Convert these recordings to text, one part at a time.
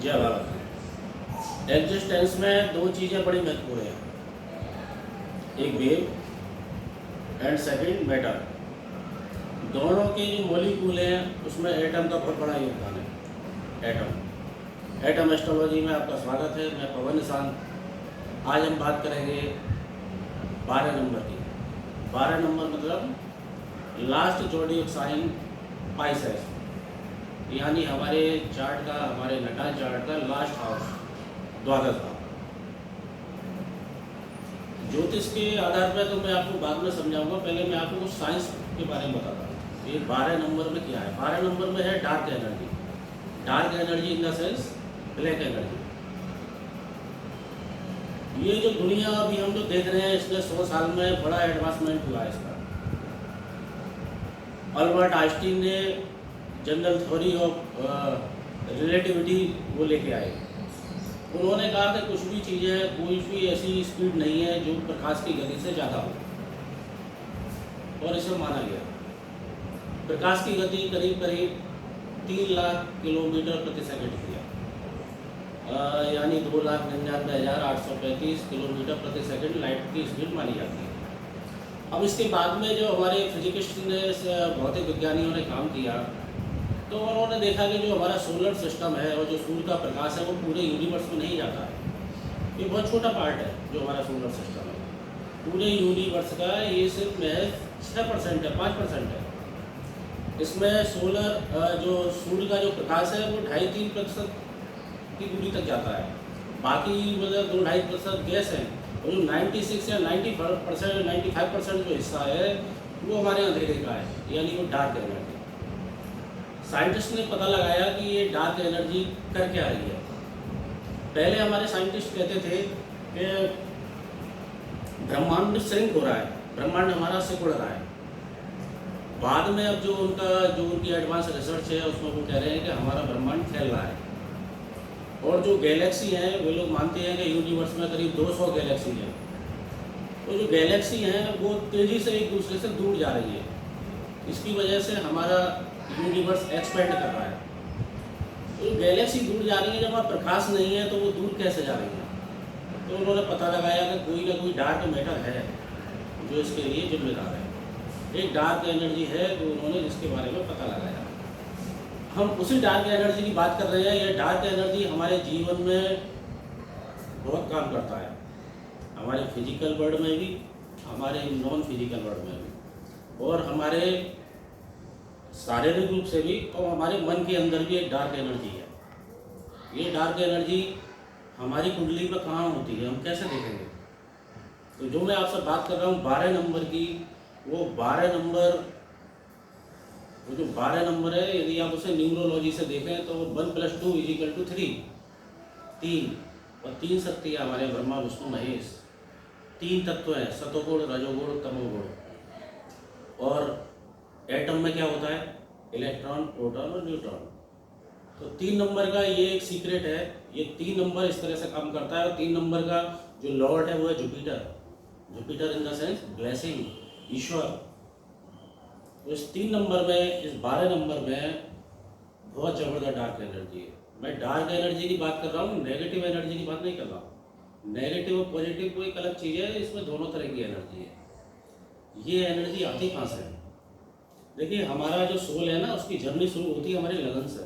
जय भारत। एग्जिस्टेंस में दो चीज़ें बड़ी महत्वपूर्ण हैं, एक वेव एंड सेकंड मैटर। दोनों के जो मॉलिक्यूल हैं उसमें एटम का बहुत बड़ा योगदान है। एटम एस्ट्रोलॉजी में आपका स्वागत है। मैं पवन निशांत। आज हम बात करेंगे 12 नंबर की। 12 नंबर मतलब लास्ट ज़ोडिएक साइन पाइसेस, यानी हमारे चार्ट का, हमारे नटाल चार्ट का लास्ट हाउस, द्वादश भाव। ज्योतिष के आधार पर तो मैं आपको बाद में समझाऊंगा, पहले मैं आपको कुछ साइंस के बारे में बताता हूँ। ये 12 नंबर में क्या है। 12 नंबर में है dark energy. Dark energy in the sense black energy. ये जो दुनिया अभी हम जो देख रहे हैं, इसमें 100 साल में बड़ा एडवांसमेंट हुआ है इसका। अल्बर्ट आइंस्टीन ने जनरल थ्योरी ऑफ रिलेटिविटी वो लेके आए। उन्होंने कहा कि कुछ भी चीज़ें, कोई भी ऐसी स्पीड नहीं है जो प्रकाश की गति से ज़्यादा हो, और इसे माना गया। प्रकाश की गति करीब करीब 3 लाख किलोमीटर प्रति सेकंड की है, यानी 2,99,835 किलोमीटर प्रति सेकंड लाइट की स्पीड मानी जाती है। अब इसके बाद में जो हमारे फिजिकिस्ट ने, भौतिक विज्ञानियों ने काम किया, तो उन्होंने देखा कि जो हमारा सोलर सिस्टम है और जो सूर्य का प्रकाश है वो पूरे यूनिवर्स में नहीं जाता है। ये बहुत छोटा पार्ट है जो हमारा सोलर सिस्टम है। पूरे यूनिवर्स का ये सिर्फ महज 6% है, 5% है। इसमें सोलर जो सूर्य का जो प्रकाश है वो 2.5-3% की दूरी तक जाता है। बाकी मतलब 2-2.5% गैस है, और जो 96 या 90%, 95% जो हिस्सा है वो हमारे अंधेरे का है, यानी वो डार्क एनर्जी। साइंटिस्ट ने पता लगाया कि ये डार्क एनर्जी कर क्या रही है। पहले हमारे साइंटिस्ट कहते थे कि ब्रह्मांड श्रिंक हो रहा है, ब्रह्मांड हमारा सिकुड़ रहा है। बाद में अब जो उनकी एडवांस रिसर्च है उसमें वो कह रहे हैं कि हमारा ब्रह्मांड फैल रहा है। और जो गैलेक्सी हैं वो लोग मानते हैं कि यूनिवर्स में करीब 200 गैलेक्सी हैं। तो जो गैलेक्सी हैं वो तेज़ी से एक दूसरे से दूर जा रही है। इसकी वजह से हमारा यूनिवर्स एक्सपेंड कर रहा है। तो गैलेक्सी दूर जा रही है, जब आप प्रकाश नहीं है तो वो दूर कैसे जा रही है। तो उन्होंने पता लगाया कि कोई ना कोई डार्क मैटर है जो इसके लिए जिम्मेदार है। एक डार्क एनर्जी है जो उन्होंने जिसके बारे में पता लगाया। हम उसी डार्क एनर्जी की बात कर रहे हैं। यह डार्क एनर्जी हमारे जीवन में बहुत काम करता है, हमारे फिजिकल वर्ल्ड में भी, हमारे नॉन फिजिकल वर्ल्ड में भी, और हमारे शारीरिक रूप से भी, और हमारे मन के अंदर भी एक डार्क एनर्जी है। ये डार्क एनर्जी हमारी कुंडली में कहाँ होती है, हम कैसे देखेंगे। तो जो मैं आपसे बात कर रहा हूँ 12 नंबर की, वो 12 नंबर, वो जो 12 नंबर है, यदि आप उसे न्यूमरोलॉजी से देखें तो 1 + 2 = 3। 3 और 3 शक्ति है हमारे ब्रह्मा विष्णु महेश। 3 तत्व हैं, सतोगुण, रजोगुण, तमोगुण। और एटम में क्या होता है, इलेक्ट्रॉन, प्रोटॉन और न्यूट्रॉन। तो 3 नंबर का ये एक सीक्रेट है। ये 3 नंबर इस तरह से काम करता है। और 3 नंबर का जो लॉर्ड है वो है Jupiter. Jupiter in the sense blessing, ईश्वर। तो इस 3 नंबर में, इस 12 नंबर में बहुत ज़बरदस्त डार्क एनर्जी है। मैं डार्क एनर्जी की बात कर रहा हूँ, नेगेटिव एनर्जी की बात नहीं कर रहा हूँ। नेगेटिव और पॉजिटिव कोई एक अलग चीज़ है, इसमें दोनों तरह की एनर्जी है। ये एनर्जी आती कहाँ से है। देखिए, हमारा जो सोल है ना, उसकी जर्नी शुरू होती है हमारे लगन से।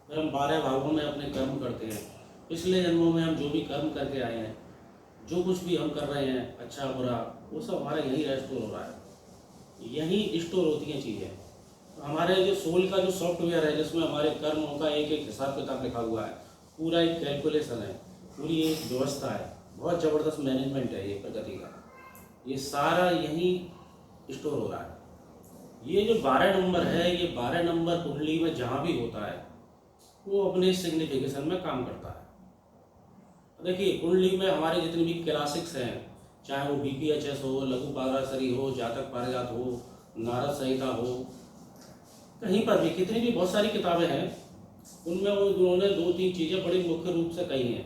फिर हम 12 भागों में अपने कर्म करते हैं। पिछले जन्मों में हम जो भी कर्म करके आए हैं, जो कुछ भी हम कर रहे हैं, अच्छा बुरा, वो सब हमारा यहीं स्टोर हो रहा है, यहीं स्टोर होती हैं चीज़ें। तो हमारे जो सोल का जो सॉफ्टवेयर है, जिसमें हमारे कर्मों का एक एक हिसाब किताब लिखा हुआ है, पूरा एक कैलकुलेशन है, पूरी एक व्यवस्था है, बहुत ज़बरदस्त मैनेजमेंट है ये प्रगति का। ये सारा यहीं स्टोर हो रहा है। ये जो 12 नंबर है, ये 12 नंबर कुंडली में जहाँ भी होता है वो अपने सिग्निफिकेशन में काम करता है। देखिए, कुंडली में हमारे जितने भी क्लासिक्स हैं, चाहे वो BPHS हो, लघु पाराशरी हो, जातक पारिजात हो, नारद संहिता हो, कहीं पर भी कितनी भी बहुत सारी किताबें हैं, उनमें उन्होंने 2-3 चीज़ें बड़ी मुख्य रूप से कही हैं।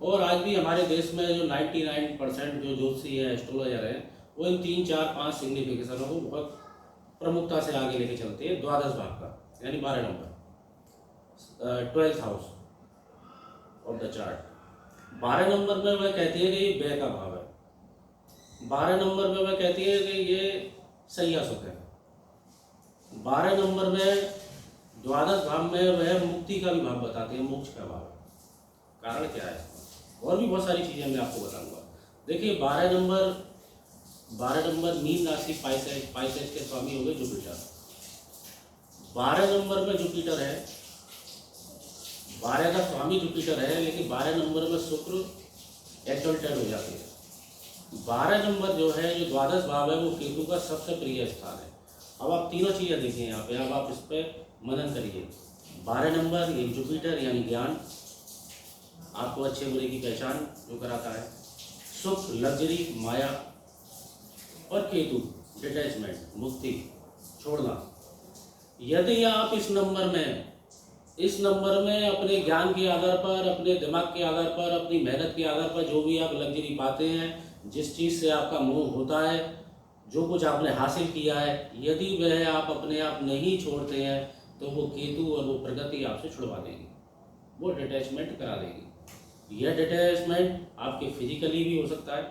और आज भी हमारे देश में जो 99% जो ज्योतिषी हैं, एस्ट्रोलॉजर हैं, वो इन 3, 4, 5 सिग्निफिकेशनों को बहुत प्रमुखता से आगे लेके चलते हैं। द्वादश भाव का, यानी 12 number. 12th house of the chart. 12 number में वह कहती है कि ये व्यय का भाव है। 12 नंबर में वह कहती है कि ये सैया सुख है। 12 नंबर में द्वादश भाव में वह मुक्ति का भी भाव बताती है, मोक्ष का भाव है। कारण क्या है? और भी बहुत सारी चीज़ें मैं आपको बताऊंगा। देखिए 12 नंबर मीन राशि पाइसेज के स्वामी हो गए जुपिटर। 12 नंबर में जुपिटर है, 12 का स्वामी जुपिटर है, लेकिन 12 नंबर में शुक्र एक्सल्टेड हो जाती है। 12 नंबर जो है, जो द्वादश भाव है, वो केतु का सबसे प्रिय स्थान है। अब आप तीनों चीज़ें देखिए यहाँ पे, अब आप इस पर मनन करिए। 12 नंबर ये जुपिटर यानी ज्ञान, आपको अच्छे बुरे की पहचान जो कराता है। सुख लग्जरी माया, और केतु डिटैचमेंट मुक्ति छोड़ना। यदि आप इस नंबर में अपने ज्ञान के आधार पर, अपने दिमाग के आधार पर, अपनी मेहनत के आधार पर जो भी आप लग्जरी पाते हैं, जिस चीज़ से आपका मोह होता है, जो कुछ आपने हासिल किया है, यदि वह आप अपने आप नहीं छोड़ते हैं तो वो केतु और वो प्रगति आपसे छुड़वा देगी, वो डिटैचमेंट करा देगी। यह डिटैचमेंट आपके फिजिकली भी हो सकता है।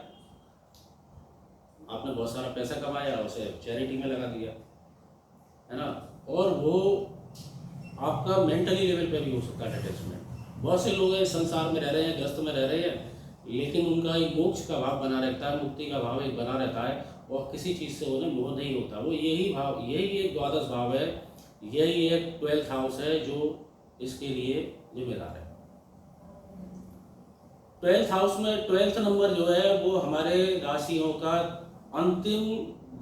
आपने बहुत सारा पैसा कमाया, उसे चैरिटी में लगा दिया, है ना, और वो आपका मेंटली लेवल पे भी हो सकता है डिटैचमेंट। बहुत से लोग हैं संसार में रह रहे हैं, ग्रस्त में रह रहे हैं, लेकिन उनका एक मोक्ष का भाव बना रहता है, मुक्ति का भाव एक बना रहता है, और किसी चीज़ से उन्हें मोह नहीं होता। वो यही भाव, यही एक द्वादश भाव है, यही एक 12th हाउस है जो इसके लिए जिम्मेदार है। 12th हाउस में 12th नंबर जो है वो हमारे राशियों का अंतिम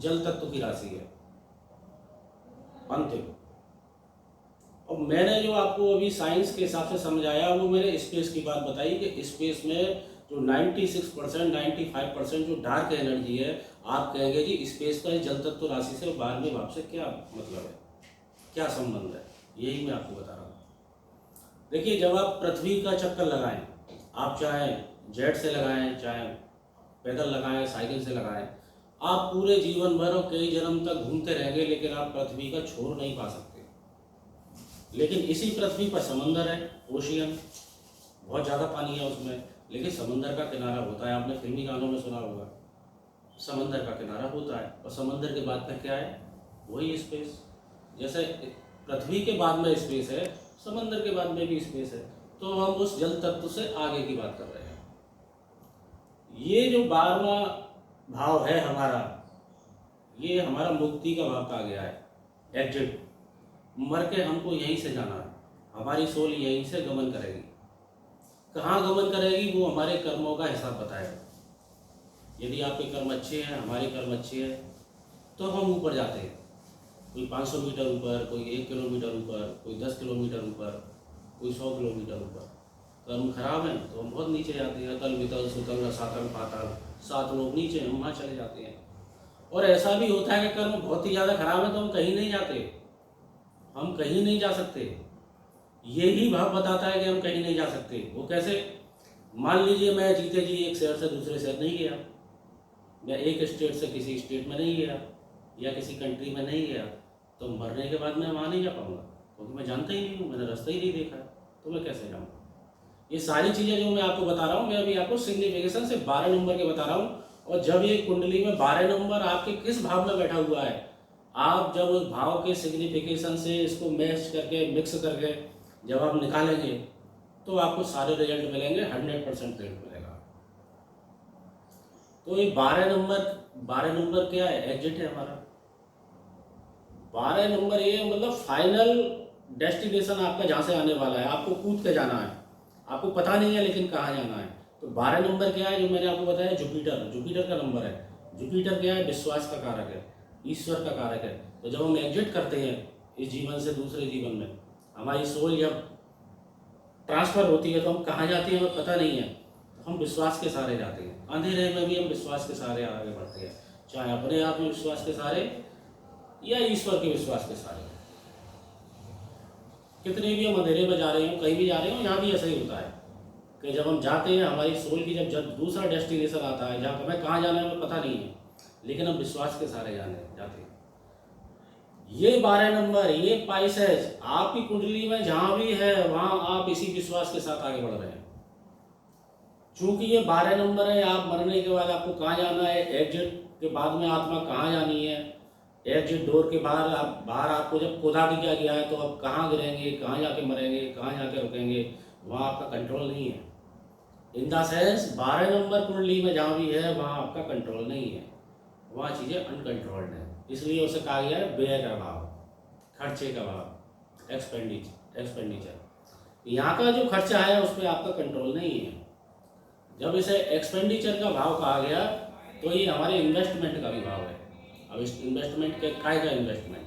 जल तत्व की राशि है, अंतिम। और मैंने जो आपको अभी साइंस के हिसाब से समझाया, वो मैंने स्पेस की बात बताई कि स्पेस में जो 96% 95% जो डार्क एनर्जी है, आप कहेंगे जी स्पेस का जल तत्व राशि से 12वें भाव से क्या मतलब है, क्या संबंध है? यही मैं आपको बता रहा हूँ। देखिए जब आप पृथ्वी का चक्कर लगाएं, आप चाहे जेट से लगाएं, चाहे पैदल लगाएं, साइकिल से लगाएं, आप पूरे जीवन भर और कई जन्म तक घूमते रहेंगे, लेकिन आप पृथ्वी का छोर नहीं पा सकते। लेकिन इसी पृथ्वी पर समंदर है, ओशियन, बहुत ज़्यादा पानी है उसमें, लेकिन समंदर का किनारा होता है। आपने फिल्मी गानों में सुना होगा, समंदर का किनारा होता है, और समंदर के बाद में क्या है? वही स्पेस। जैसे पृथ्वी के बाद में स्पेस है, समंदर के बाद में भी स्पेस है, तो हम उस जल तत्व से आगे की बात कर रहे हैं। ये जो 12वां भाव है हमारा, ये हमारा मुक्ति का भाव कहा गया है, एग्जिट। मर के हमको यहीं से जाना है, हमारी सोल यहीं से गमन करेगी। कहाँ गमन करेगी? वो हमारे कर्मों का हिसाब बताएगा। यदि आपके कर्म अच्छे हैं, हमारे कर्म अच्छे हैं, तो हम ऊपर जाते हैं। कोई 500 मीटर ऊपर, कोई 1 किलोमीटर ऊपर, कोई 10 किलोमीटर ऊपर, कोई 100 किलोमीटर ऊपर। कर्म खराब हैं तो हम बहुत नीचे जाते हैं, तल वितल सुतल रसातल पाताल, 7 लोग नीचे, हम वहाँ चले जाते हैं। और ऐसा भी होता है कि कर्म बहुत ही ज़्यादा खराब है तो हम कहीं नहीं जाते, हम कहीं नहीं जा सकते। यही भाव बताता है कि हम कहीं नहीं जा सकते। वो कैसे? मान लीजिए मैं जीते जी एक शहर से दूसरे शहर नहीं गया, मैं एक स्टेट से किसी स्टेट में नहीं गया, या किसी कंट्री में नहीं गया, तो मरने के बाद मैं वहाँ नहीं जा पाऊँगा, क्योंकि मैं जानता ही नहीं हूँ, मैंने रास्ता ही नहीं देखा, तो मैं कैसे जाऊँगा? ये सारी चीज़ें जो मैं आपको बता रहा हूँ, मैं अभी आपको सिग्निफिकेशन से 12 नंबर के बता रहा हूँ। और जब ये कुंडली में 12 नंबर आपके किस भाव में बैठा हुआ है, आप जब उस भाव के सिग्निफिकेशन से इसको मैच करके, मिक्स करके जब आप निकालेंगे, तो आपको सारे रिजल्ट मिलेंगे, 100% रिजल्ट मिलेगा। तो ये 12 नंबर क्या है? एग्जिट है हमारा। 12 नंबर ये मतलब फाइनल डेस्टिनेशन आपका, जहाँ से आने वाला है, आपको कूद के जाना है, आपको पता नहीं है लेकिन कहाँ जाना है। तो 12 नंबर क्या है? जो मैंने आपको बताया, जुपिटर का नंबर है। जुपिटर क्या है? विश्वास का कारक है, ईश्वर का कारक है। तो जब हम एग्जिट करते हैं इस जीवन से दूसरे जीवन में, हमारी सोल जब ट्रांसफ़र होती है, तो हम कहाँ जाते हैं हमें पता नहीं है, तो हम विश्वास के सहारे जाते हैं। अंधेरे में भी हम विश्वास के सहारे आगे बढ़ते हैं, चाहे अपने आप में विश्वास के सहारे या ईश्वर के विश्वास के सहारे। कितने भी हम अंधेरे में जा रहे हो, कहीं भी जा रहे हो, यहाँ भी ऐसा ही होता है कि जब हम जाते हैं, हमारी सोल की जब दूसरा डेस्टिनेशन आता है, जहाँ हमें कहाँ जाना है हमें पता नहीं है, लेकिन हम विश्वास के सहारे जाते हैं। ये 12 नंबर, ये पाइसेस आपकी कुंडली में जहां भी है वहां आप इसी विश्वास के साथ आगे बढ़ रहे हैं। चूंकि ये 12 नंबर है, आप मरने के बाद आपको कहाँ जाना है, एग्जिट के बाद में आत्मा कहाँ जानी है, एग्जिट डोर के बाहर आपको जब खोदा दिया गया है तो आप कहाँ गिरेंगे, कहाँ जाके मरेंगे, कहाँ जाके रुकेंगे, वहाँ आपका कंट्रोल नहीं है। इन द सेंस 12 नंबर कुंडली में जहाँ भी है वहाँ आपका कंट्रोल नहीं है, वहाँ चीज़ें अनकंट्रोल्ड है। इसलिए उसे कहा गया है व्यय का भाव, खर्चे का भाव, एक्सपेंडिचर। यहाँ का जो खर्चा है उस पर आपका कंट्रोल नहीं है। जब इसे एक्सपेंडिचर का भाव कहा गया तो ये हमारे इन्वेस्टमेंट का भी भाव है। अब इस इन्वेस्टमेंट के काय का इन्वेस्टमेंट,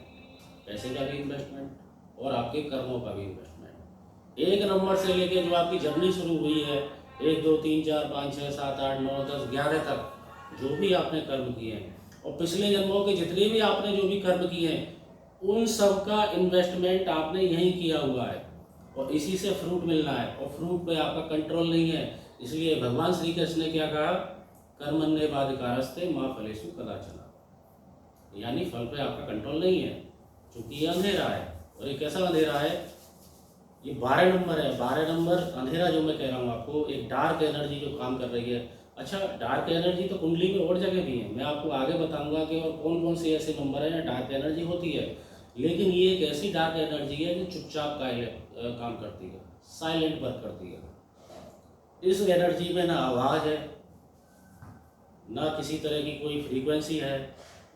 पैसे का भी इन्वेस्टमेंट और आपके कर्मों का भी इन्वेस्टमेंट। एक नंबर से लेके जो आपकी जर्नी शुरू हुई है, 1 2 3 4 5 6 7 8 9 10 11 तक जो भी आपने कर्म किए हैं और पिछले जन्मों के जितने भी आपने जो भी कर्म किए हैं उन सब का इन्वेस्टमेंट आपने यहीं किया हुआ है और इसी से फ्रूट मिलना है और फ्रूट पे आपका कंट्रोल नहीं है। इसलिए भगवान श्री कृष्ण ने क्या कहा, कर्मण्ये बाधिकारस्ते माँ फलेषु कदाचन, यानी फल पे आपका कंट्रोल नहीं है। क्योंकि ये अंधेरा है और ये कैसा अंधेरा है, ये 12 नंबर है। 12 नंबर अंधेरा जो मैं कह रहा हूँ आपको, एक डार्क एनर्जी जो काम कर रही है। अच्छा, डार्क एनर्जी तो कुंडली में और जगह भी है, मैं आपको आगे बताऊंगा कि और कौन कौन से ऐसे नंबर हैं डार्क एनर्जी होती है। लेकिन ये एक ऐसी डार्क एनर्जी है जो चुपचाप का काम करती है, साइलेंट वर्क करती है। इस एनर्जी में ना आवाज़ है, ना किसी तरह की कोई फ्रीक्वेंसी है,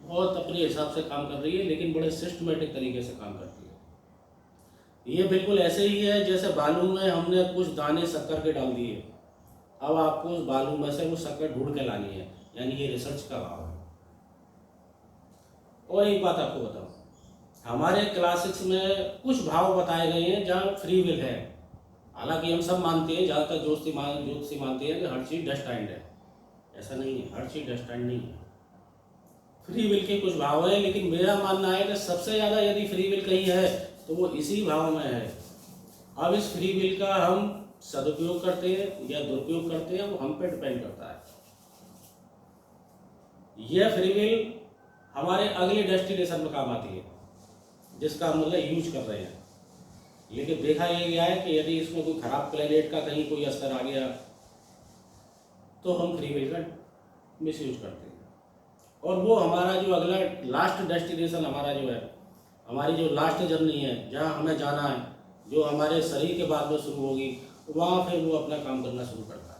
बहुत अपने हिसाब से काम कर रही है, लेकिन बड़े सिस्टमेटिक तरीके से काम करती है। ये बिल्कुल ऐसे ही है जैसे बालू में हमने कुछ दाने शक्कर के डाल दिए, अब आपको उस बालू में से वो शक्कर ढूंढ के लानी है, यानी ये रिसर्च का भाव है। और एक बात आपको बताऊं, हमारे क्लासिक्स में कुछ भाव बताए गए हैं जहाँ फ्री विल है। हालांकि हम सब मानते हैं, ज़्यादातर ज्योतिषी मानते हैं कि हर चीज़ डेस्टाइंड है। ऐसा नहीं है, हर चीज़ डेस्टाइंड नहीं है। फ्री विल के कुछ भाव है, लेकिन मेरा मानना है कि सबसे ज़्यादा यदि फ्री विल कहीं है तो वो इसी भाव में है। अब इस फ्री विल का हम सदुपयोग करते हैं या दुरुपयोग करते हैं वो हम पे डिपेंड करता है। यह फ्री विल हमारे अगले डेस्टिनेशन में काम आती है, जिसका हम मतलब यूज कर रहे हैं। लेकिन देखा ये गया है कि यदि इसमें कोई खराब प्लेनेट का कहीं कोई असर आ गया तो हम फ्री विल का मिस यूज करते हैं और वो हमारा जो अगला लास्ट डेस्टिनेशन हमारा जो है, हमारी जो लास्ट जर्नी है जहाँ हमें जाना है, जो हमारे शरीर के बाद में शुरू होगी, वहाँ फिर वो अपना काम करना शुरू करता है।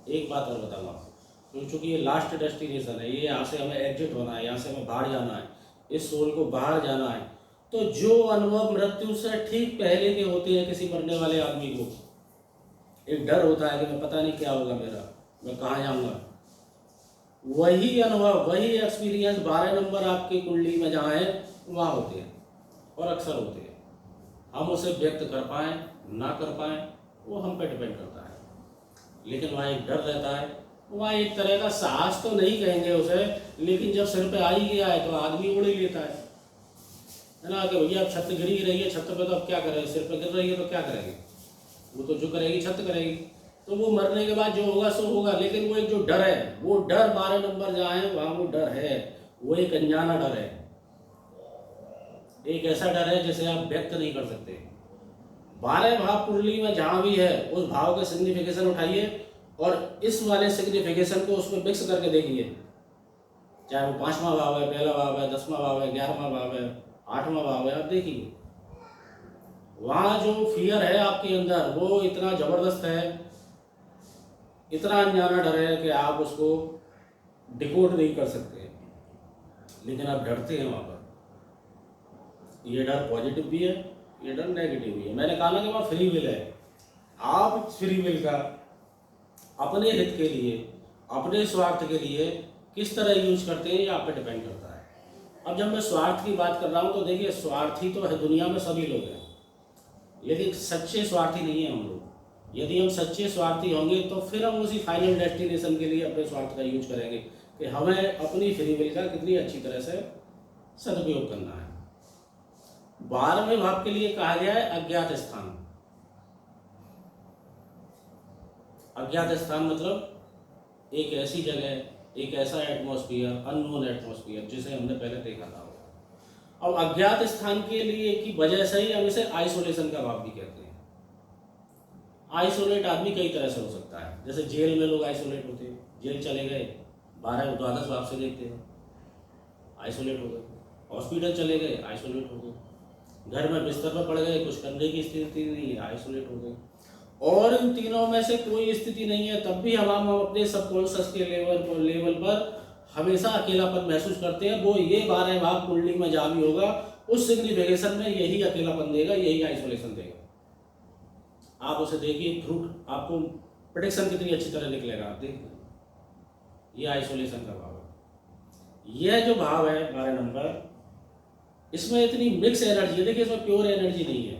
एक बात और बताऊँ आपको, क्योंकि ये लास्ट डेस्टिनेशन है, ये यहाँ से हमें एग्जिट होना है, यहाँ से हमें बाहर जाना है, इस सोल को बाहर जाना है। तो जो अनुभव मृत्यु से ठीक पहले के होते हैं किसी मरने वाले आदमी को, एक डर होता है कि मैं पता नहीं क्या होगा मेरा, मैं कहाँ जाऊँगा, वही अनुभव, वही एक्सपीरियंस 12 नंबर आपकी कुंडली में जहाँ है वहाँ होते हैं और अक्सर होते हैं। हम उसे व्यक्त कर पाएँ ना कर पाएँ वो हम पे डिपेंड करता है। लेकिन वहाँ एक डर रहता है, वहाँ एक तरह का साहस तो नहीं कहेंगे उसे, लेकिन जब सिर पे आ ही गया है तो आदमी उड़ ही लेता है ना, कि भैया अब छत गिर ही रही है, छत पे तो अब क्या करें, सिर पे गिर रही है तो क्या करेगी, वो तो जो करेगी छत करेगी, तो वो मरने के बाद जो होगा सो होगा। लेकिन वो एक जो डर है, वो डर 12 नंबर जहाँ है वहाँ वो डर है, वो एक अनजाना डर है, एक ऐसा डर है जिसे आप व्यक्त नहीं कर सकते। 12 भाव कुंडली में जहाँ भी है उस भाव के सिग्निफिकेशन उठाइए और इस वाले सिग्निफिकेशन को उसमें मिक्स करके देखिए, चाहे वो 5वां भाव है, पहला भाव है, 10वां भाव है, 11वां भाव है, 8वां भाव है, आप देखिए वहाँ जो फियर है आपके अंदर वो इतना ज़बरदस्त है, इतना अनजाना डर है कि आप उसको डिकोड नहीं कर सकते, लेकिन आप डरते हैं वहाँ पर। ये डर पॉजिटिव भी है, ये डर नेगेटिव भी है। मैंने कहा ना कि वहाँ फ्री विल है, आप फ्री विल का अपने हित के लिए, अपने स्वार्थ के लिए किस तरह यूज करते हैं ये आप पे डिपेंड करता है। अब जब मैं स्वार्थ की बात कर रहा हूँ तो देखिए स्वार्थी तो है दुनिया में सभी लोग हैं, लेकिन सच्चे स्वार्थी नहीं है हम लोग। यदि हम सच्चे स्वार्थी होंगे तो फिर हम उसी फाइनल डेस्टिनेशन के लिए अपने स्वार्थ का यूज करेंगे कि हमें अपनी फ्री विल का कितनी अच्छी तरह से सदुपयोग करना है। 12वें भाव के लिए कहा गया है अज्ञात स्थान। अज्ञात स्थान मतलब एक ऐसी जगह, एक ऐसा एटमॉस्फेयर, अननोन एटमॉस्फेयर जिसे हमने पहले देखा था। अब अज्ञात स्थान के लिए की वजह से ही हम इसे आइसोलेशन का भाव भी कहते हैं। आइसोलेट आदमी कई तरह से हो सकता है, जैसे जेल में लोग आइसोलेट होते हैं, जेल चले गए 12 द्वादश भाव से देखते हैं, आइसोलेट हो गए। हॉस्पिटल चले गए, आइसोलेट हो गए। घर में बिस्तर पर पड़ गए, कुछ करने की स्थिति नहीं है, आइसोलेट हो गए। और इन तीनों में से कोई स्थिति नहीं है, तब भी हम अपने सबकॉन्शियस के लेवल पर हमेशा अकेलापन महसूस करते हैं। वो ये 12 भाव कुंडली में जहाँ भी होगा उस सिग्निफिकेशन में यही अकेलापन देगा, यही आइसोलेशन देगा। आप उसे देखिए, फ्रूट आपको प्रेडिक्शन कितनी अच्छी तरह निकलेगा, आप देखिए, ये आइसोलेशन का भाव है। यह जो भाव है 12 नंबर, इसमें इतनी मिक्स एनर्जी है। देखिए, इसमें प्योर एनर्जी नहीं है,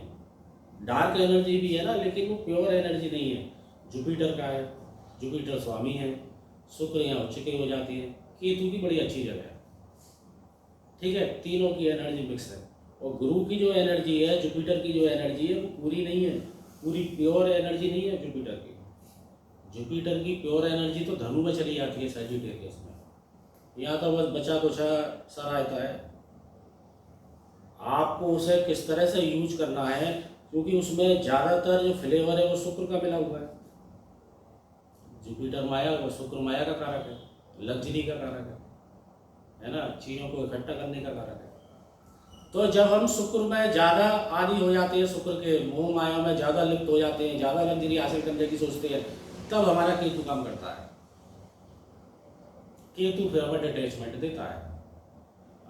डार्क एनर्जी भी है ना, लेकिन वो प्योर एनर्जी नहीं है। जुपिटर का है, जुपिटर स्वामी है, शुक्र यहाँ उच्च के हो जाती है, केतु की बड़ी अच्छी जगह है, ठीक है। तीनों की एनर्जी मिक्स है। और गुरु की जो एनर्जी है, जुपिटर की जो एनर्जी है, वो पूरी नहीं है, पूरी प्योर एनर्जी नहीं है जुपिटर की। जुपिटर की प्योर एनर्जी तो धनु में चली जाती है, सैजिटेरियस में। यहाँ तो बस बचा कुछ सा रहता है, आपको उसे किस तरह से यूज करना है, क्योंकि उसमें ज़्यादातर जो फ्लेवर है वो शुक्र का मिला हुआ है। जुपिटर माया और शुक्र माया का कारक है, लग्जरी का कारक है ना, चीज़ों को इकट्ठा करने का कारक है। तो जब हम शुक्र में ज़्यादा आदी हो जाते हैं, शुक्र के मोह माया में ज़्यादा लिप्त हो जाते हैं, ज़्यादा लग्जरी हासिल करने की सोचते हैं, तब हमारा केतु काम करता है। केतु फिर हमें डिटैचमेंट देता है।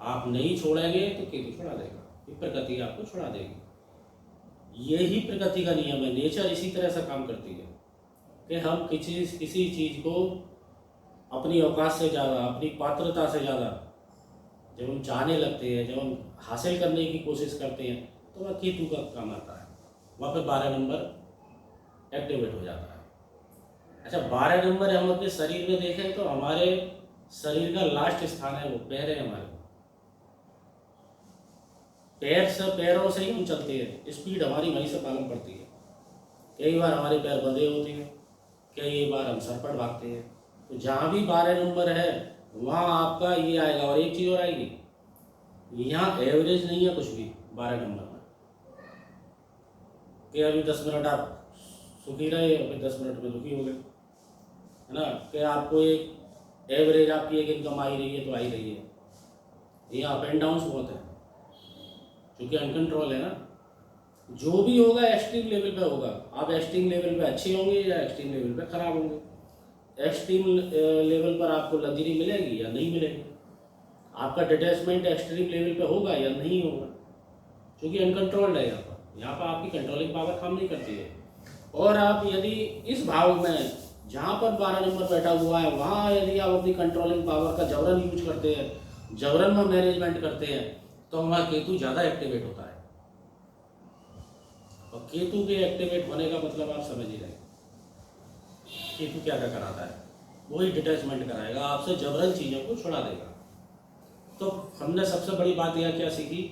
आप नहीं छोड़ेंगे तो केतु छोड़ा देगा, ये प्रकृति आपको छोड़ा देगी। यही प्रकृति का नियम है, नेचर इसी तरह से काम करती है कि हम किसी चीज़ को अपनी औकात से ज़्यादा, अपनी पात्रता से ज़्यादा जब हम चाहने लगते हैं, जब हम हासिल करने की कोशिश करते हैं, तो वह केतु का काम आता है, वहाँ पर 12 नंबर एक्टिवेट हो जाता है। अच्छा, 12 नंबर हम अपने शरीर में देखें तो हमारे शरीर का लास्ट स्थान है वो पैर है हमारे। पैरों से ही हम चलते हैं, स्पीड हमारी वहीं से मालूम पड़ती है। कई बार हमारे पैर बंधे होते हैं, कई बार हम सर पर भागते हैं। तो जहाँ भी 12 नंबर है वहाँ आपका ये आएगा। और एक चीज़ और आएगी, यहाँ एवरेज नहीं है कुछ भी 12 नंबर में, कि अभी 10 मिनट आप सुखी रहे, अभी 10 मिनट में दुखी हो गए, है ना, कि आपको एक एवरेज आपकी एक इनकम आ ही रही है तो आ ही रही है। यहाँ अप एंड डाउन्स बहुत है, क्योंकि अनकंट्रोल है ना। जो भी होगा एक्सट्रीम लेवल पे होगा। आप एक्सट्रीम लेवल पे अच्छे होंगे या एक्सट्रीम लेवल पे खराब होंगे। एक्सट्रीम लेवल पर आपको लग्जरी मिलेगी या नहीं मिलेगी, आपका डिटैचमेंट एक्सट्रीम लेवल पे होगा या नहीं होगा, क्योंकि अनकंट्रोल्ड है। यहाँ पर आपकी कंट्रोलिंग पावर काम नहीं करती है। और आप यदि इस भाव में जहाँ पर 12 नंबर बैठा हुआ है वहाँ यदि आप अपनी कंट्रोलिंग पावर का जबरन यूज करते हैं, जबरन में मैनेजमेंट करते हैं, तो वहाँ केतु ज़्यादा एक्टिवेट होता है। और केतु के एक्टिवेट होने का मतलब आप समझ ही रहे, केतु क्या क्या कराता है, वही डिटैचमेंट कराएगा, आपसे जबरन चीज़ों को छुड़ा देगा। तो हमने सबसे बड़ी बात यह क्या सीखी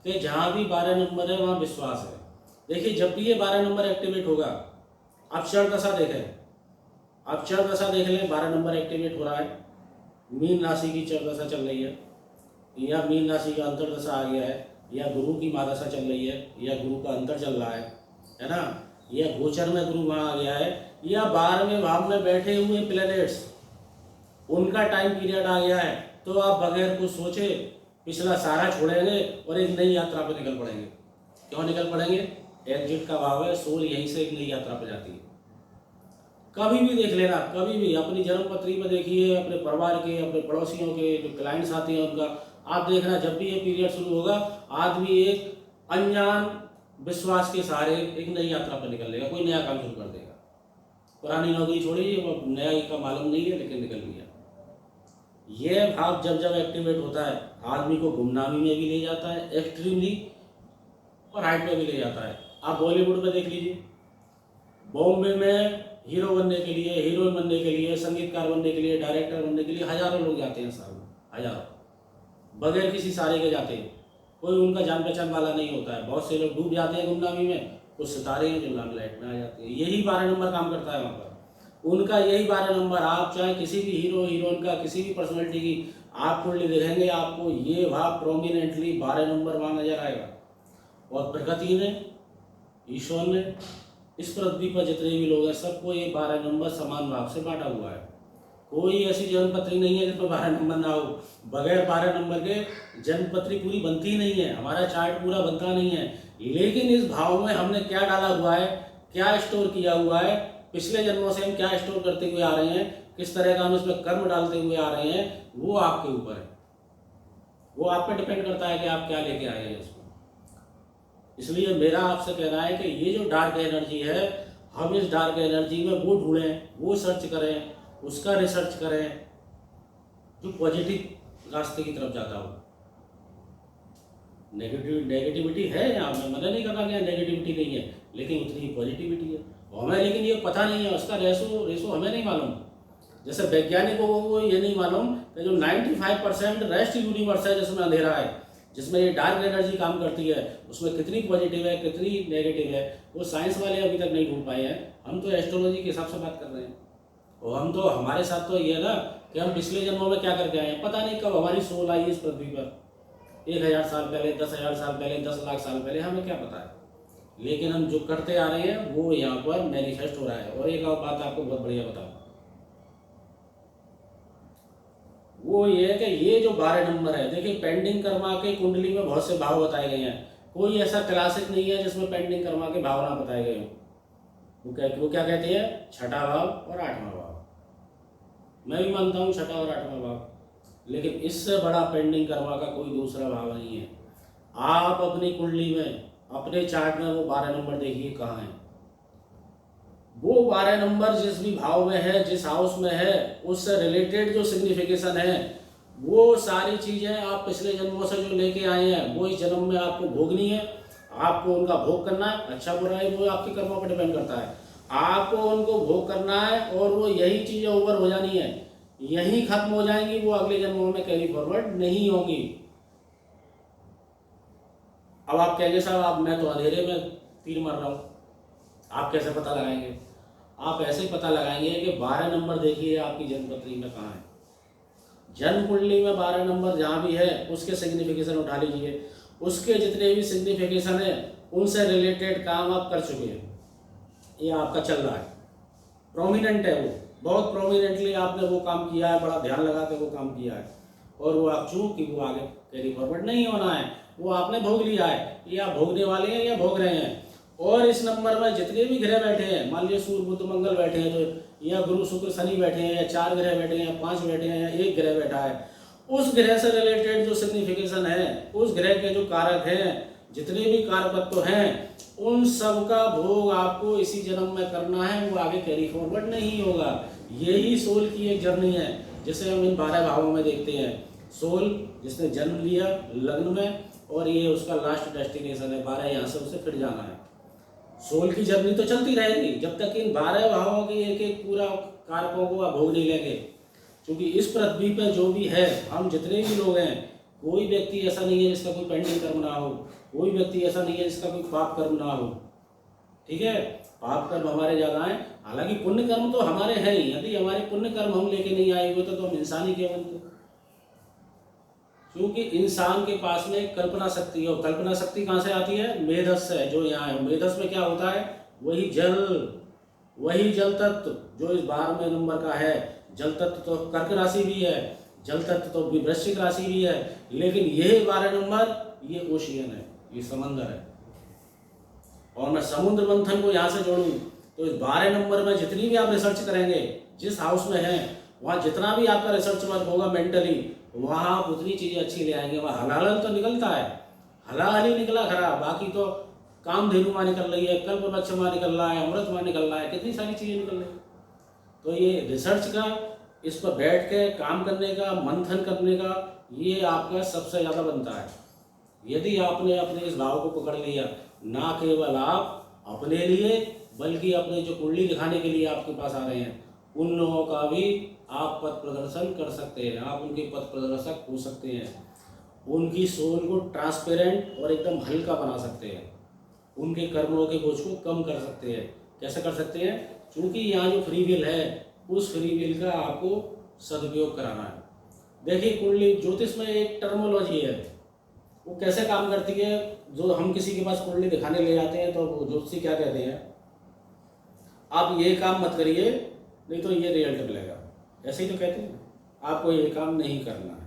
कि जहाँ भी 12 नंबर है वहाँ विश्वास है। देखिए, जब भी ये 12 नंबर एक्टिवेट होगा, आप चर दशा देखें, आप चर दशा देख लें, 12 नंबर एक्टिवेट हो रहा है, मीन राशि की चर दशा चल रही है, या मीन राशि का अंतरदशा आ गया है, या गुरु की महादशा चल रही है, या गुरु का अंतर चल रहा है ना, या गोचर में गुरु वहाँ आ गया है, या 12वें भाव में बैठे हुए प्लैनेट्स उनका टाइम पीरियड आ गया है, तो आप बगैर कुछ सोचे पिछला सारा छोड़ेंगे और एक नई यात्रा पर निकल पड़ेंगे। क्यों निकल पड़ेंगे? एग्जिट का भाव है, सोल यहीं से एक नई यात्रा पर जाती है। कभी भी देख लेना, कभी भी अपनी जन्मपत्री में देखिए, अपने परिवार के, अपने पड़ोसियों के जो क्लाइंट्स आते हैं उनका आप देखना, जब भी ये पीरियड शुरू होगा आदमी एक अनजान विश्वास के सहारे एक नई यात्रा पर निकल लेगा, कोई नया काम शुरू कर देगा। पुरानी नौकरी छोड़िए, वो नया का मालूम नहीं है लेकिन निकल गया। यह भाव जब जब एक्टिवेट होता है आदमी को गुमनामी में भी ले जाता है एक्सट्रीमली, और हाइट में भी ले जाता है। आप बॉलीवुड में देख लीजिए, बॉम्बे में हीरो बनने के लिए, हीरोइन बनने के लिए, संगीतकार बनने के लिए, डायरेक्टर बनने के लिए हजारों लोग जाते हैं साल में, हजारों, बगैर किसी सारे के जाते हैं। कोई उनका जान पहचान वाला नहीं होता है। बहुत से लोग डूब जाते हैं गुमनामी में, कुछ सितारे हैं जो लाइट में आ जाते हैं। यही 12 नंबर काम करता है वहाँ पर, उनका यही 12 नंबर। आप चाहे किसी भी हीरो हीरोइन का, किसी भी पर्सनैलिटी की आप कुंडली देखेंगे आपको ये भाव प्रोमिनेंटली 12 नंबर वहाँ नजर आएगा। और प्रकृति ने, ईश्वर ने इस पृथ्वी पर जितने भी लोग हैं सबको ये 12 नंबर समान भाव से बांटा हुआ है। कोई ऐसी जन्मपत्री नहीं है जिसमें 12 नंबर ना हो। बगैर 12 नंबर के जन्मपत्री पूरी बनती ही नहीं है, हमारा चार्ट पूरा बनता नहीं है। लेकिन इस भाव में हमने क्या डाला हुआ है, क्या स्टोर किया हुआ है, पिछले जन्मों से हम क्या स्टोर करते हुए आ रहे हैं, किस तरह का हम इसमें कर्म डालते हुए आ रहे हैं, वो आपके ऊपर है। वो आप पे डिपेंड करता है कि आप क्या लेके आए हैं इसमें। इसलिए मेरा आपसे कहना है कि ये जो डार्क एनर्जी है, हम इस डार्क एनर्जी में वो ढूंढें, वो सर्च करें, उसका रिसर्च करें जो पॉजिटिव रास्ते की तरफ जाता हो। नेगेटिविटी है यहाँ पे, मैंने नहीं कहा कि नेगेटिविटी नहीं है, लेकिन उतनी पॉजिटिविटी है और हमें, लेकिन ये पता नहीं है, उसका रेसो हमें नहीं मालूम। जैसे वैज्ञानिकों को ये नहीं मालूम कि जो 95% रेस्ट यूनिवर्स है जिसमें अंधेरा है, जिसमें ये डार्क एनर्जी काम करती है, उसमें कितनी पॉजिटिव है कितनी नेगेटिव है, वो साइंस वाले अभी तक नहीं ढूंढ पाए हैं। हम तो एस्ट्रोलॉजी के हिसाब से बात कर रहे हैं और हम तो, हमारे साथ तो ये है ना कि हम पिछले जन्मों में क्या करके आए हैं, पता नहीं कब हमारी सोल आई इस पृथ्वी पर, 1000 साल पहले, 10,000 साल पहले, 10 लाख साल पहले, हमें क्या पता है। लेकिन हम जो करते आ रहे हैं वो यहाँ पर मैनिफेस्ट हो रहा है। और एक और बात आपको बहुत बढ़िया बताऊँ, वो ये है कि ये जो 12 नंबर है, देखिए पेंडिंग कर्मा के कुंडली में बहुत से भाव बताए गए हैं, कोई ऐसा क्लासिक नहीं है जिसमें पेंडिंग कर्मा के भाव ना बताए गए हों। वो क्या कहते हैं, छठा भाव और 8वां भाव। मैं भी मानता हूँ छठा और 8वां भाव, लेकिन इससे बड़ा पेंडिंग कर्मा का कोई दूसरा भाव नहीं है। आप अपनी कुंडली में, अपने चार्ट में वो 12 नंबर देखिए कहाँ है। वो 12 नंबर जिस भी भाव में है, जिस हाउस में है, उससे रिलेटेड जो सिग्निफिकेशन है, वो सारी चीज़ें आप पिछले जन्मों से जो लेके आए हैं वो इस जन्म में आपको भोगनी है, आपको उनका भोग करना है। अच्छा बुरा है वो आपके कर्मों पर डिपेंड करता है, आपको उनको भोग करना है और वो यही चीज़ें ओवर हो जानी है, यही खत्म हो जाएंगी, वो अगले जन्मों में कैरी फॉरवर्ड नहीं होंगी। अब आप कहेंगे साहब आप, मैं तो अंधेरे में तीर मार रहा हूँ, आप कैसे पता लगाएंगे? आप ऐसे ही पता लगाएंगे कि 12 नंबर देखिए आपकी जन्मपत्री में कहाँ है। जन्म कुंडली में 12 नंबर जहाँ भी है उसके सिग्निफिकेशन उठा लीजिए, उसके जितने भी सिग्निफिकेशन है उनसे रिलेटेड काम आप कर चुके हैं, ये आपका चल रहा है, प्रोमिनेंट है, वो बहुत प्रोमिनेंटली आपने वो काम किया है, बड़ा ध्यान लगा के वो काम किया है, और वो आप चूंकि वो आगे कैरी फॉरवर्ड नहीं होना है, वो आपने भोग लिया है, या भोगने वाले हैं या भोग रहे हैं। और इस नंबर में जितने भी ग्रह बैठे हैं, मान लीजिए सूर्य बुध मंगल बैठे हैं, तो या गुरु शुक्र शनि बैठे हैं, या 4 ग्रह बैठे हैं, या 5 बैठे हैं, या 1 ग्रह बैठा है, उस ग्रह से रिलेटेड जो सिग्निफिकेशन है, उस ग्रह के जो कारक हैं, जितने भी कारकत्व हैं, उन सब का भोग आपको इसी जन्म में करना है, वो आगे कैरी फॉरवर्ड नहीं होगा। यही सोल की एक जर्नी है जिसे हम इन 12 भावों में देखते हैं। सोल जिसने जन्म लिया लग्न में, और ये उसका लास्ट डेस्टिनेशन है 12, यहाँ से उसे फिर जाना है। सोल की जर्नी तो चलती रहेगी जब तक इन 12 भावों के एक एक पूरा कारकों को आप भोग नहीं लेंगे। क्योंकि इस पृथ्वी पर जो भी है, हम जितने भी लोग हैं, कोई व्यक्ति ऐसा नहीं है जिसका कोई पेंडिंग कर्म ना हो, कोई व्यक्ति ऐसा नहीं है जिसका कोई पाप कर्म ना हो। ठीक है, पाप कर्म हमारे ज़्यादा हैं, हालांकि पुण्य कर्म तो हमारे हैं ही। यदि हमारे पुण्य कर्म हम लेके नहीं आए हुए तो हम इंसान ही क्यों बनते। क्योंकि इंसान के पास में कल्पना शक्ति है, और कल्पना शक्ति कहाँ से आती है? मेधस से, जो यहाँ है। मेधस में क्या होता है? वही जल तत्व जो इस 12वें नंबर का है। जल तत्व तो कर्क राशि भी है, जल तत्व तो वृश्चिक राशि भी है, लेकिन ये 12 नंबर ये ओशियन है, ये समंदर है। और मैं समुद्र मंथन को यहाँ से जोड़ूं तो इस 12 नंबर में जितनी भी आप रिसर्च करेंगे, जिस हाउस में है वहाँ जितना भी आपका रिसर्च वर्क होगा मेंटली, वहाँ आप उतनी चीज़ें अच्छी ले आएंगे। वहाँ हलाल तो निकलता है, हलाल ही निकला खराब, बाकी तो कामधेनु माँ निकल रही है, कल्पवृक्ष माँ निकल रहा है, अमृत माँ निकल रहा है, कितनी सारी चीज़ें निकल रही है। तो ये रिसर्च का, इस पर बैठ के काम करने का, मंथन करने का, ये आपका सबसे ज़्यादा बनता है। यदि आपने अपने इस भाव को पकड़ लिया, ना केवल आप अपने लिए बल्कि अपने जो कुंडली दिखाने के लिए आपके पास आ रहे हैं, उन लोगों का भी आप पथ प्रदर्शन कर सकते हैं, आप उनके पथ प्रदर्शक हो सकते हैं, उनकी सोल को ट्रांसपेरेंट और एकदम हल्का बना सकते हैं, उनके कर्मों के बोझ को कम कर सकते हैं। कैसे कर सकते हैं? क्योंकि यहाँ जो फ्री विल है, उस फ्री विल का आपको सदुपयोग कराना है। देखिए कुंडली ज्योतिष में एक टर्मोलॉजी है, वो कैसे काम करती है। जो हम किसी के पास कुंडली दिखाने ले जाते हैं तो वो ज्योतिषी क्या कहते हैं, आप ये काम मत करिए नहीं तो ये रिजल्ट मिलेगा, ऐसे ही तो कहते हैं, आपको ये काम नहीं करना है।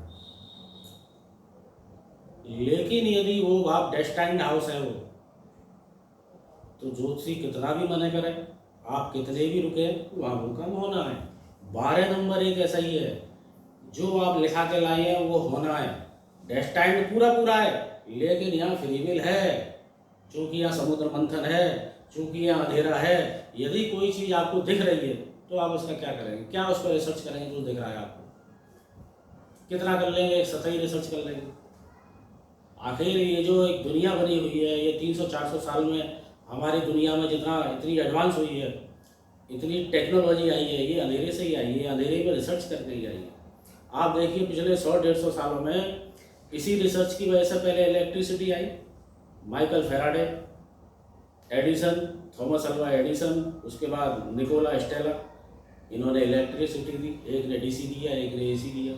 लेकिन यदि वो आप डेस्टाइन्ड हाउस है वो, तो ज्योतिषी कितना भी मना करे, आप कितने भी रुके, वहाँ वो काम होना है। 12 नंबर एक ऐसा ही है, जो आप लिखा के लाए हैं वो होना है। डेस्टाइन्ड पूरा पूरा है, लेकिन यहाँ फ्री विल है, क्योंकि यहाँ समुद्र मंथन है, क्योंकि यहाँ अंधेरा है। यदि कोई चीज़ आपको दिख रही है तो आप उसका क्या करेंगे, क्या उस पर रिसर्च करेंगे जो दिख रहा है आपको, कितना कर लेंगे, एक सतही रिसर्च कर लेंगे। आखिर ये जो एक दुनिया बनी हुई है, ये 300-400 साल में हमारी दुनिया में जितना इतनी एडवांस हुई है, इतनी टेक्नोलॉजी आई है, ये अंधेरे से ही आई है, अंधेरे पर रिसर्च करके ही आई है। आप देखिए पिछले 100-150 सालों में इसी रिसर्च की वजह से पहले इलेक्ट्रिसिटी आई, Michael Faraday, Edison, Thomas Alva Edison, उसके बाद निकोला टेस्ला, इन्होंने इलेक्ट्रिसिटी दी, एक ने डीसी दिया, एक ने एसी दिया।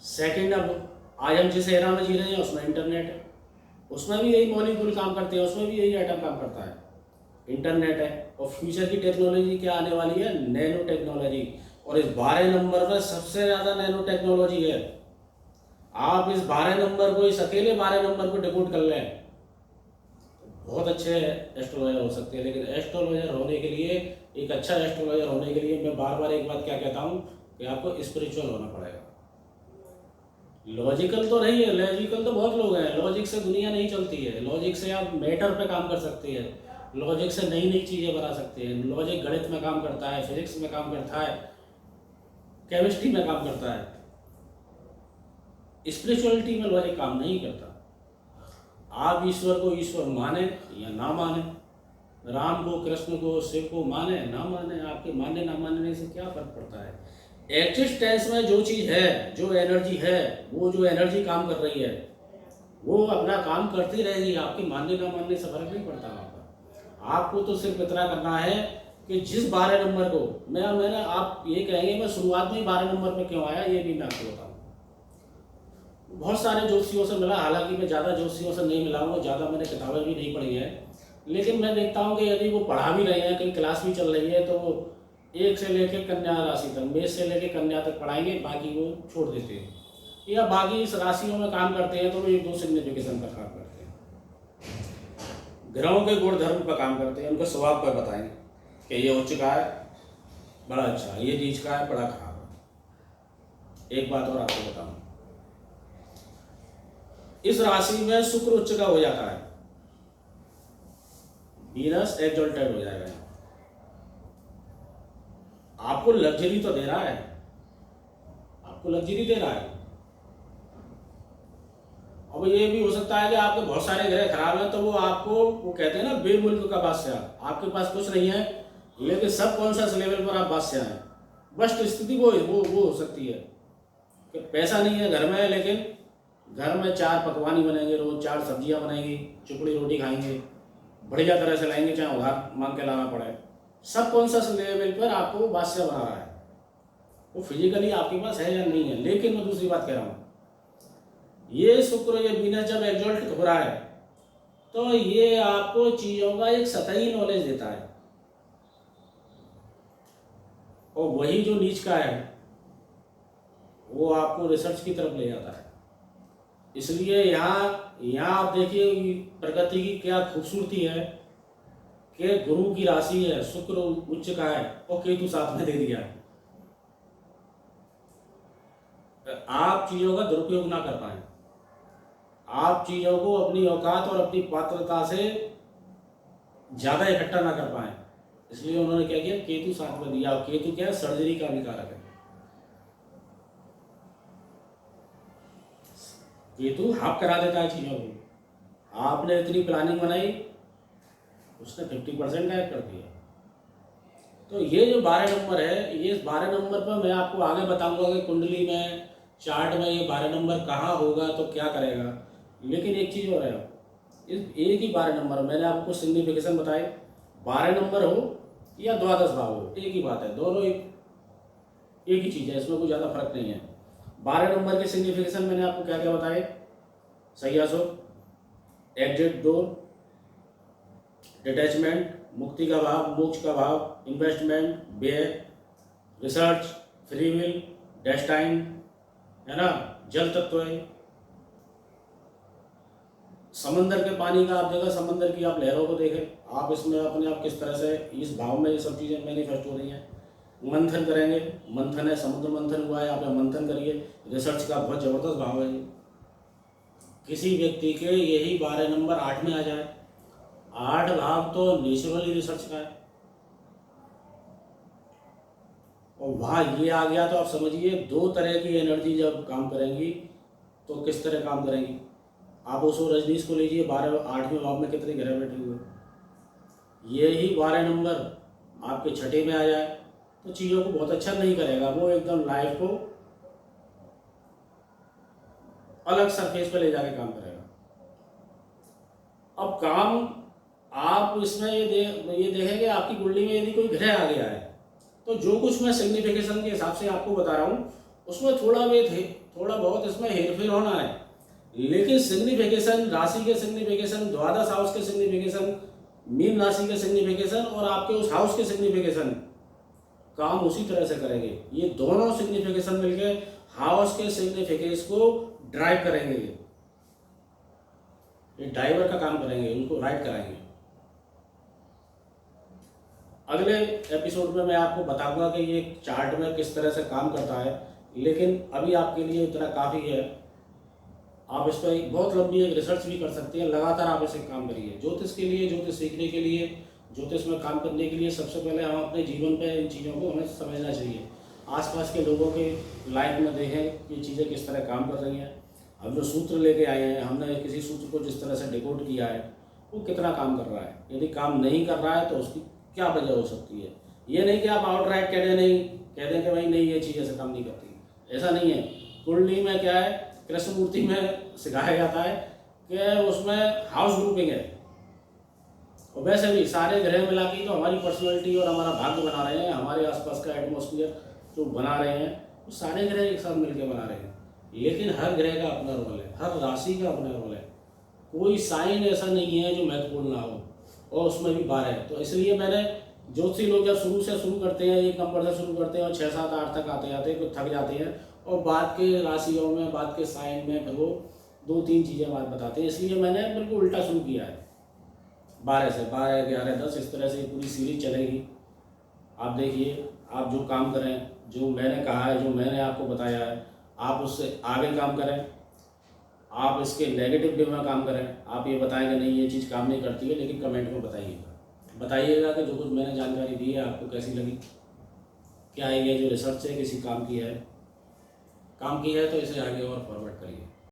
सेकंड, अब आज हम जिस एरा में जी रहे हैं उसमें इंटरनेट है, उसमें भी यही मॉलिक्यूल काम करते हैं, उसमें भी यही एटम काम करता है, इंटरनेट है। और फ्यूचर की टेक्नोलॉजी क्या आने वाली है, नैनो टेक्नोलॉजी। और इस 12 नंबर पर सबसे ज़्यादा नैनो टेक्नोलॉजी है। आप इस 12 नंबर को, इस अकेले 12 नंबर को डिकोड कर लें, बहुत अच्छे एस्ट्रोलॉजर हो सकते हैं। लेकिन एस्ट्रोलॉजर होने के लिए, एक अच्छा एस्ट्रोलॉजर होने के लिए मैं बार बार एक बात क्या कहता हूँ कि आपको स्पिरिचुअल होना पड़ेगा। लॉजिकल तो नहीं है, लॉजिकल तो बहुत लोग हैं, लॉजिक से दुनिया नहीं चलती है। लॉजिक से आप मैटर पे काम कर सकते हैं, लॉजिक से नई नई चीज़ें बना सकते हैं। लॉजिक गणित में काम करता है, फिजिक्स में काम करता है, केमिस्ट्री में काम करता है। स्पिरिचुअलिटी में लॉजिक काम नहीं करता। आप ईश्वर को ईश्वर माने या ना माने, राम को, कृष्ण को, शिव को माने ना माने, आपके मानने ना मानने से क्या फर्क पड़ता है। एक्जिस्टेंस में जो चीज़ है, जो एनर्जी है, वो जो एनर्जी काम कर रही है वो अपना काम करती रहेगी, आपके मानने ना मानने से फर्क नहीं पड़ता। आपको तो सिर्फ इतना करना है कि जिस 12 नंबर को मैंने आप ये कहेंगे मैं शुरुआत में ही 12 नंबर पे क्यों आया, ये भी मैं आपको बताऊँ। बहुत सारे ज्योतिषियों से मिला, हालांकि मैं ज़्यादा ज्योतिषियों से नहीं मिला हूँ, ज़्यादा मैंने किताबें भी नहीं पढ़ी हैं, लेकिन मैं देखता हूँ कि यदि वो पढ़ा भी रहे हैं, कहीं क्लास भी चल रही है, तो वो 1 से लेकर कन्या राशि तक, मेष से लेकर कन्या तक पढ़ाएंगे, बाकी वो छोड़ देते हैं, या बाकी इस राशियों में काम करते हैं तो वो 1-2 सिग्निफिकेशन का काम करते हैं, ग्रहों के गुण धर्म पर काम करते हैं, उनके स्वभाव पर बताएंगे कि ये उच्च का है बड़ा अच्छा, ये नीच का है बड़ा खराब है। एक बात और आपको बताऊँ, इस राशि में शुक्र उच्च का हो जाता है, वीनस एक्सल्टेड हो जाएगा। आपको लग्जरी तो दे रहा है, आपको लग्जरी दे रहा है। अब ये भी हो सकता है कि आपके बहुत सारे ग्रह खराब हैं, तो वो आपको, वो कहते हैं ना बेमुल्क का बादशाह, आपके पास कुछ नहीं है लेकिन सब कॉन्शियस लेवल पर आप बादशाह हैं। बस्ट स्थिति वो हो सकती है कि पैसा नहीं है घर में, लेकिन घर में 4 पकवान ही बनेंगे, रोज 4 सब्जियां बनेंगी, चुपड़ी रोटी खाएंगे, बढ़िया तरह से लाएंगे, चाहे उधार मांग के लाना पड़े। सब कॉन्शियस लेवल पर आपको बादशाह बना रहा है। वो फिजिकली आपके पास है या नहीं है। लेकिन मैं दूसरी बात कह रहा हूँ, ये शुक्र, ये वीनस जब एग्जॉल्ट हो रहा है तो ये आपको चीज़ों का एक सतही नॉलेज देता है, और वही जो नीच का है वो आपको रिसर्च की तरफ ले जाता है। इसलिए यहाँ आप देखिए प्रकृति की क्या खूबसूरती है कि गुरु की राशि है, शुक्र उच्च का है और केतु साथ में दे दिया है। आप चीज़ों का दुरुपयोग ना कर पाए, आप चीज़ों को अपनी औकात और अपनी पात्रता से ज़्यादा इकट्ठा ना कर पाए, इसलिए उन्होंने क्या किया, केतु साथ में दिया। और केतु क्या है, सर्जरी का भी कारक है। केतु हाफ करा देता है चीज़ों को। आपने इतनी प्लानिंग बनाई, उसने 50% गायब कर दिया। तो ये जो 12 नंबर है, ये 12 नंबर पर मैं आपको आगे बताऊंगा कि कुंडली में, चार्ट में ये 12 नंबर कहाँ होगा तो क्या करेगा। लेकिन एक चीज़ और है, इस एक ही 12 नंबर, मैंने आपको सिग्निफिकेशन बताए, 12 नंबर हो या द्वादश भाव हो, एक ही बात है, दोनों एक ही चीज़ है, इसमें कोई ज़्यादा फर्क नहीं है। 12 नंबर के सिग्निफिकेशन मैंने आपको क्या क्या बताए? सही आंसर, एग्जिट डोर, डिटैचमेंट, मुक्ति का भाव, मोक्ष का भाव, इन्वेस्टमेंट, व्यय, रिसर्च, फ्री विल, डेस्टाइन, है ना, जल तत्व है। समंदर के पानी का आप देखा, समंदर की आप लहरों को देखें, आप इसमें अपने आप किस तरह से इस भाव में ये सब चीज़ें मैनिफेस्ट हो रही हैं। मंथन करेंगे, मंथन है, समुद्र मंथन हुआ है, आप यहाँ मंथन करिए, रिसर्च का बहुत ज़बरदस्त भाव है ये। किसी व्यक्ति के यही 12 नंबर 8 में आ जाए, 8 भाव तो नेचुरली रिसर्च का है, और वहाँ ये आ गया तो आप समझिए 2 तरह की एनर्जी जब काम करेंगी तो किस तरह काम करेंगी। आप उसको रजनीश को लीजिए, 8वें भाव में कितने ग्रह बैठे हुए, यही 12 नंबर आपके छठे में आ जाए तो चीज़ों को बहुत अच्छा नहीं करेगा, वो एकदम लाइफ को अलग सरफेस पे ले जाके काम करेगा। अब काम आप इसमें ये देखें कि आपकी कुंडली में यदि कोई ग्रह आ गया है तो जो कुछ मैं सिग्निफिकेशन के हिसाब से आपको बता रहा हूँ उसमें थोड़ा बहुत इसमें हेरफेर होना है, लेकिन सिग्निफिकेशन, राशि के सिग्निफिकेशन, द्वादश हाउस के सिग्निफिकेशन, मीन राशि के सिग्निफिकेशन और आपके उस हाउस के सिग्निफिकेशन काम उसी तरह से करेंगे। ये दोनों सिग्निफिकेशन मिलके हाउस के सिग्निफिकेशन को ड्राइव करेंगे, ये ड्राइवर का काम करेंगे, उनको राइट कराएंगे। अगले एपिसोड में मैं आपको बताऊंगा कि ये चार्ट में किस तरह से काम करता है, लेकिन अभी आपके लिए इतना काफ़ी है। आप इस पर बहुत लंबी एक रिसर्च भी कर सकते हैं, लगातार आप इसे काम करिए। ज्योतिष के लिए, ज्योतिष सीखने के लिए, ज्योतिष में काम करने के लिए सबसे पहले हम अपने जीवन पे इन चीज़ों को हमें समझना चाहिए। आसपास के लोगों के लाइफ में देखें कि चीज़ें किस तरह काम कर रही हैं। हम जो सूत्र लेके आए हैं, हमने किसी सूत्र को जिस तरह से डिकोड किया है वो कितना काम कर रहा है। यदि काम नहीं कर रहा है तो उसकी क्या वजह हो सकती है। ये नहीं कि आप आउटराइट कह दें कि भाई नहीं ये चीज़ ऐसे काम नहीं करती, ऐसा नहीं है। कुंडली में क्या है, कृष्ण मूर्ति में सिखाया जाता है कि उसमें हाउस ग्रुपिंग है, और वैसे भी सारे ग्रह मिला के तो हमारी पर्सनैलिटी और हमारा भाग्य बना रहे हैं, हमारे आसपास का एटमॉस्फेयर जो बना रहे हैं वो सारे ग्रह एक साथ मिलकर बना रहे हैं। लेकिन हर ग्रह का अपना रोल है, हर राशि का अपना रोल है, कोई साइन ऐसा नहीं है जो महत्वपूर्ण ना हो, और उसमें भी 12 है। तो इसलिए मैंने ज्योतिषी लोग जब शुरू करते हैं, 1 नंबर से शुरू करते हैं और 6, 7, 8 तक आते जाते हैं तो थक जाते हैं, और बाद के राशियों में, बाद के साइन में फिर वो 2-3 चीज़ें बात बताते हैं। इसलिए मैंने बिल्कुल उल्टा शुरू किया है, 12 से 12, 11, 10 इस तरह से पूरी सीरीज चलेगी। आप देखिए, आप जो काम करें, जो मैंने कहा है, जो मैंने आपको बताया है, आप उससे आगे काम करें। आप इसके नेगेटिव वे में काम करें। आप ये बताएंगे नहीं ये चीज़ काम नहीं करती है, लेकिन कमेंट में बताइएगा कि जो कुछ मैंने जानकारी दी है आपको कैसी लगी, क्या ये जो रिसर्च है किसी काम की है तो इसे आगे और फॉरवर्ड करिए।